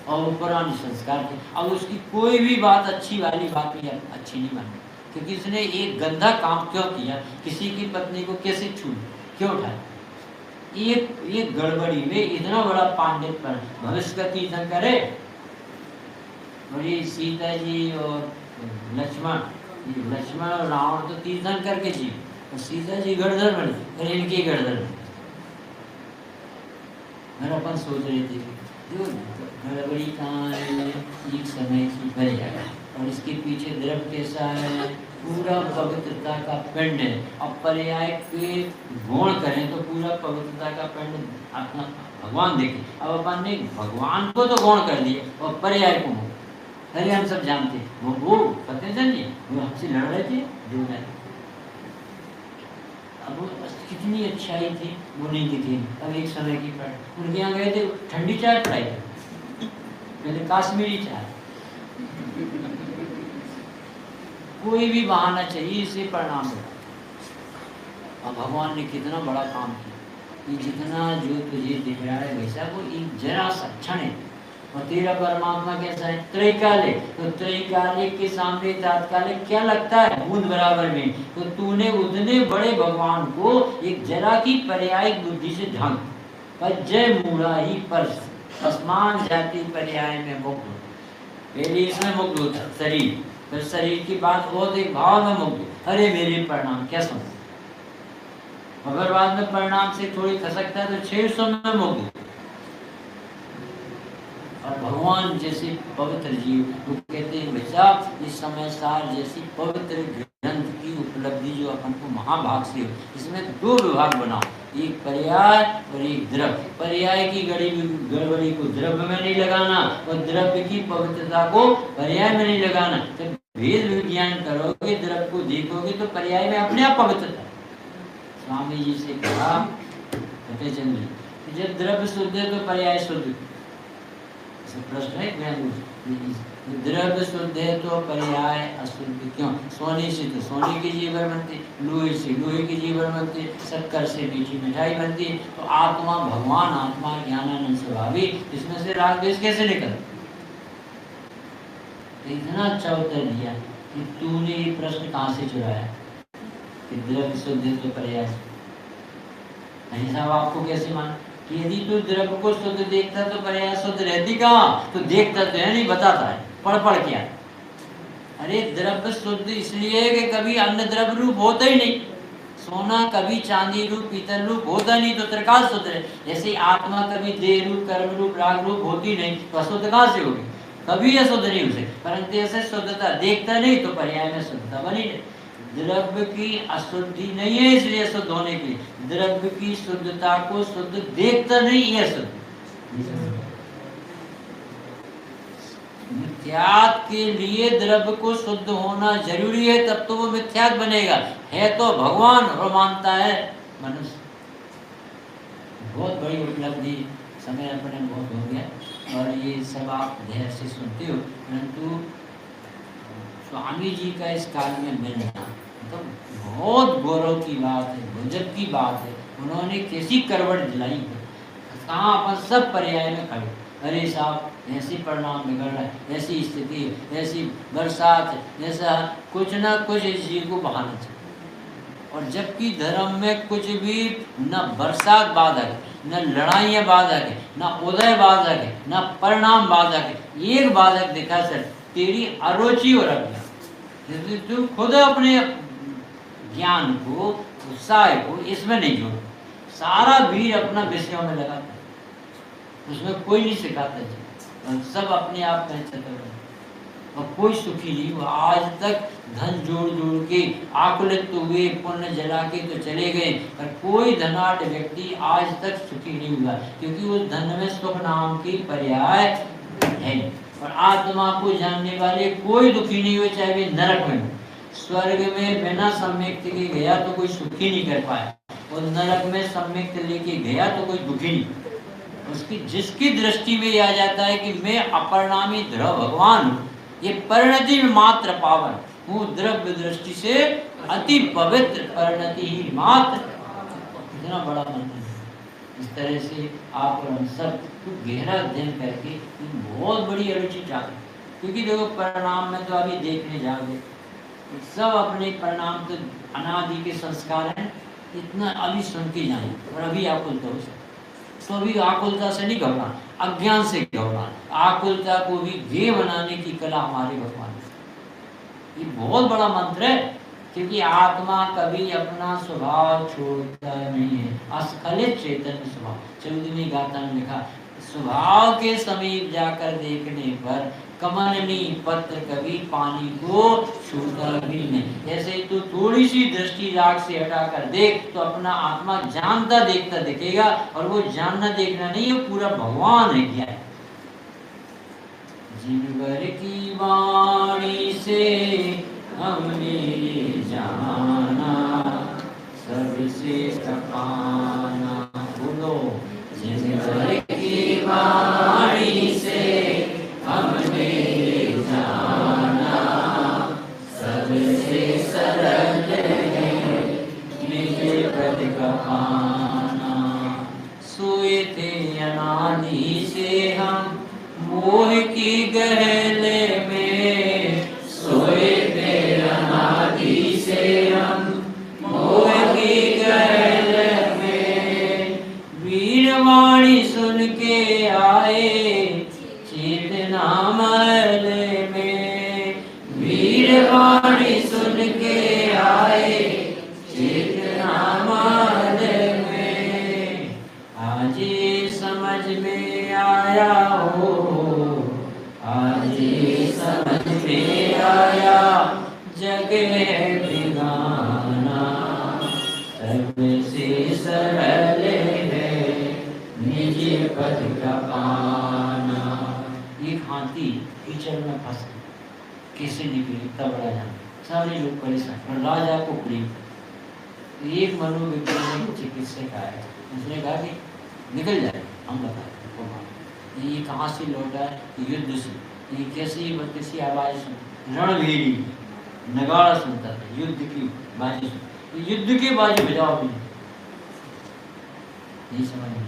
और पुराने संस्कार थे। अब उसकी कोई भी बात अच्छी वाली बात भी अच्छी नहीं मानी, क्योंकि उसने एक गंदा काम क्यों किया, किसी की पत्नी को कैसे छू क्यों उठाया। एक गड़बड़ी में इतना बड़ा पांडित पर भविष्य का तीर्थंकर है। और ये सीता जी और लक्ष्मण और रावण तो तीर्थंकर के जी, और सीता जी गड़धर बनी, और इनकी गड़धर बनी। अपन सोच रहे थे जो गड़बड़ी कहाँ है, एक समय की पर्याय, और इसके पीछे द्रव्य कैसा है, पूरा पवित्रता का पिंड है। अब पर्याय के गुण करें तो पूरा पवित्रता का पिंड अपना भगवान देखे। अब अपन ने भगवान को तो गौण कर दिया और पर्याय को, अरे हम सब जानते वो पता चलिए वो हमसे लड़ रहे थे जो है। अब वो कितनी अच्छाई थी वो नहीं दिखी। अब एक समय की पर उनके यहाँ गए थे, ठंडी चाय पिलाई पहले, काश्मीरी चाय। कोई भी बहाना चाहिए इसे परिणाम हो। अब भगवान ने कितना बड़ा काम किया, ये जितना जो तुझे दिख रहा है वैसा वो एक जरा सा क्षण है। और तेरा परमात्मा कैसा है, त्रैकालिक, तो त्रैकालिक के सामने तात्कालिक क्या लगता है, बूंद बराबर में। तो तूने उतने बड़े भगवान को एक जरा की पर्यायिक बुद्धि से ढंग पर जय मूढ़ा ही पर आसमान जाति पर्याय में मुक्त। पहले इसमें मुक्त होता शरीर, फिर शरीर की बात बहुत एक भाव में मुक्त, अरे मेरे परिणाम क्या समझ। अगर बाद में परिणाम से थोड़ी खसकता है तो 600 में मुक्त। और भगवान जैसे पवित्र जीव, वो कहते हैं बच्चा इस समय सार जैसी पवित्र ग्रंथ की उपलब्धि जो अपन को महाभाग से हो, इसमें दो विभाग बनाओ, एक पर्याय और एक द्रव्य। पर्याय की गड़बड़ी को द्रव्य में नहीं लगाना और द्रव्य की पवित्रता को पर्याय में नहीं लगाना। जब भेद विज्ञान करोगे, द्रव्य को देखोगे तो पर्याय में अपने आप पवित्रता। स्वामी जी से कहा जब द्रव्य शुद्ध है तो पर्याय शुद्ध, प्रश्न है द्रव्य शुद्ध है तो पर्याय अशुद्ध क्यों? सोने से तो सोने की जीवन बनती, लोहे से लोहे की जीवन बनती, शक्कर से मीठी मिठाई बनती। तो आत्मा भगवान आत्मा ज्ञानानंद स्वभावी, इसमें से राग द्वेष कैसे निकल? इतना अच्छा उत्तर दिया कि तूने ये प्रश्न कहाँ से चुराया कि द्रव्य शुद्ध है तो पर्याय। नहीं साहब, आपको कैसे मान कि यदि तू द्रव्य को शुद्ध देखता तो पर्याय शुद्ध रहती कहाँ? तो देखता तो है नहीं, बताता है पढ़ पढ़ क्या। अरे द्रव्य शुद्ध इसलिए है कि कभी अन्य द्रव्य रूप होता ही नहीं। सोना कभी चांदी रूप पीतल रूप होता नहीं तो त्रिकाल शुद्ध है। जैसे आत्मा कभी देह रूप कर्म रूप राग रूप होती नहीं तो अशुद्ध कहाँ से होगी? कभी अशुद्ध नहीं हो सकती। परंतु ऐसे शुद्धता देखता नहीं तो पर्याय में शुद्धता बनी है। द्रव्य की अशुद्धि नहीं है इसलिए अशुद्ध होने के लिए, द्रव्य की शुद्धता को शुद्ध देखता नहीं है शुद्ध। मिथ्यात के लिए द्रव्य को शुद्ध होना जरूरी है, तब तो वो मिथ्यात बनेगा। है तो भगवान और मानता है मनुष्य। बहुत बड़ी उपलब्धि, समय अपने बहुत हो गया और ये सब आप ध्यान से सुनते हो, परंतु स्वामी जी का इस काल में मिलना तो बहुत गौरव की बात है, गजब की बात है। उन्होंने कैसी करवट दिलाई है, कहाँ अपन सब पर्याय में खड़े। अरे साहब ऐसी परिणाम बिगड़ रहा है, ऐसी स्थिति है, ऐसी बरसात है, ऐसा कुछ ना कुछ इस जीव को बहाना चाहिए। और जबकि धर्म में कुछ भी न बरसात बाधक, न लड़ाइयाँ बाधक है, न उदय बाधक है, न परिणाम बाधक है। एक बाधक दिखा सर, तेरी अरुचि और अज्ञान। यदि तू खुद अपने ज्ञान को उत्साह को इसमें नहीं जोड़, सारा वीर अपना विषयों में लगाता है, उसमें कोई नहीं सिखाता जी, और सब अपने आप में चल और कोई सुखी नहीं हुआ। आज तक धन जोड़ जोड़ के आकुलित तो हुए, पुण्य जला के तो चले गए, पर कोई धनाढ़ व्यक्ति आज तक सुखी नहीं हुआ, क्योंकि उस धन में सुख नाम की पर्याय है। और आत्मा को जानने वाले कोई दुखी नहीं हुए, चाहे वे नरक में हो। स्वर्ग में बिना सम्यक के गया तो कोई सुखी नहीं कर पाया, और नरक में सम्यक लेके गया तो कोई दुखी नहीं। उसकी जिसकी दृष्टि में यह आ जाता है कि मैं अपरिणामी ध्रुव भगवान हूँ, ये परिणति में मात्र पावन हूँ, द्रव्य दृष्टि से अति पवित्र परिणति ही मात्र। इतना बड़ा मंत्र है। इस तरह से आप और हम सब गहरा अध्ययन करके बहुत बड़ी अरुचि चाहते, क्योंकि देखो परिणाम में तो अभी देखने जाओगे सब अपने परिणाम तो अनादि के संस्कार हैं, इतना अभी सुन के जाए और अभी आकुलता हो सकता। तो अभी आकुलता से नहीं घबराना, अज्ञान से घबराना। आकुलता को भी ध्येय बनाने की कला हमारे भगवान ने। ये बहुत बड़ा मंत्र है, क्योंकि आत्मा कभी अपना स्वभाव छोड़ता नहीं है। अस्खलित चैतन्य स्वभाव, 14वीं गाथा में लिखा, स्वभाव के समीप जाकर देखने पर कमलनी पत्र कभी पानी को छूता भी नहीं। ऐसे तो थोड़ी सी दृष्टि राग से हटाकर देख तो अपना आत्मा जानता देखता दिखेगा, और वो जानना देखना नहीं है, पूरा भगवान है। क्या है? जिनवर की वाणी से हमने जाना सबसे तपाना। बोलो जिनवर की वाणी से हमने जाना सबसे सरल है निज पद का पाना। सोए थे अनादि से हम मोह की गहले में, सोए थे अनादि से हम मोह की गहले में। वीरवाणी सुन के आए चेतना महल में, वीरवाणी सुन के आए चेतना महल में। आज समझ में आया हो, आज समझ में आया जग है बिगाना सबसे सरल है निज पद का पाना। एक हाथी कीचड़ में फंस कैसे निकले, इतना बड़ा जान, सारे लोग परेशान, और राजा को प्रेम। एक मनोवैज्ञानिक चिकित्सक आया, उसने कहा कि निकल जाए, हम बताते ये कहाँ से लौटा है? युद्ध से। ये कैसी आवाज सुन, रणभेरी नगाड़ा सुनता था, युद्ध की बाजी सुन, युद्ध की बाजी बजाओ भी नहीं समझ में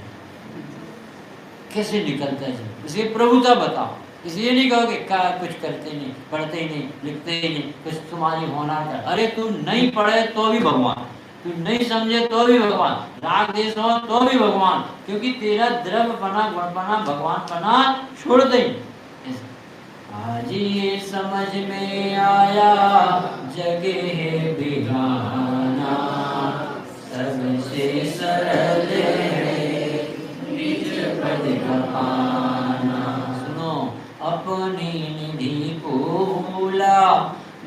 कैसे निकलता है। उसे प्रभुता बताओ, इसलिए नहीं कहोगे क्या कुछ करते नहीं, पढ़ते ही नहीं, लिखते ही नहीं, कुछ तुम्हारी होना था। अरे तू नहीं पढ़े तो भी भगवान, तू नहीं समझे तो भी भगवान, राग देश हो तो भी भगवान, क्योंकि तेरा द्रव्यपना गुणपना भगवानपना छोड़ दे। आज ये समझ में आया जगे है बिगाना, सबसे सरल है निज पद का पाना। सुनो, अपनी निधि को भूला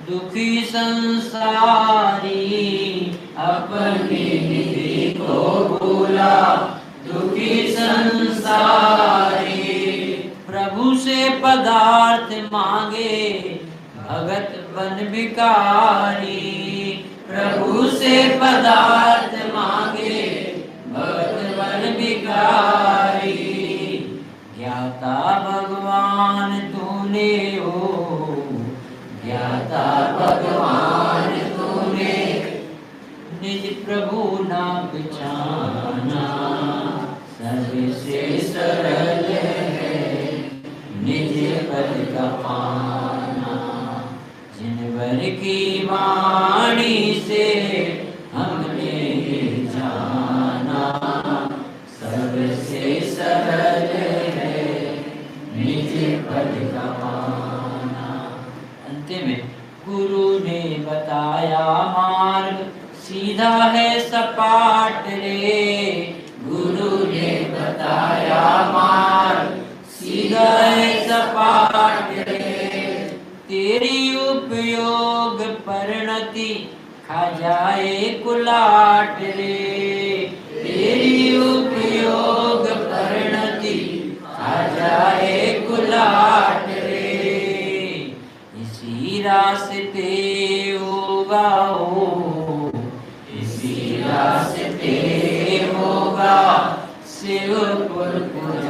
दुखी संसारी, अपनी निधि को भूला दुखी संसारी। प्रभु से पदार्थ मांगे भगत बन भिखारी, प्रभु से पदार्थ मांगे भगत बन भिखारी। ज्ञाता भगवान तूने हो, ज्ञाता भगवान तूने, निज प्रभु ना पहचाना, सबसे सरल है निज पद का पाना। जिनवर की वाणी से हमने जाना, सबसे सरल है निज पद का पाना। अंत में गुरु ने बताया मार्ग सीधा है सपाट रे, गुरु ने बताया मार्ग सीधा है सपाट रे। तेरी उपयोग परिणति खा जाए कुलाट रे, तेरी उपयोग परिणति खा जाए कुलाट रे। इसी रास्ते होगा हो, इसी रास्ते होगा शिवपुर पुजारी।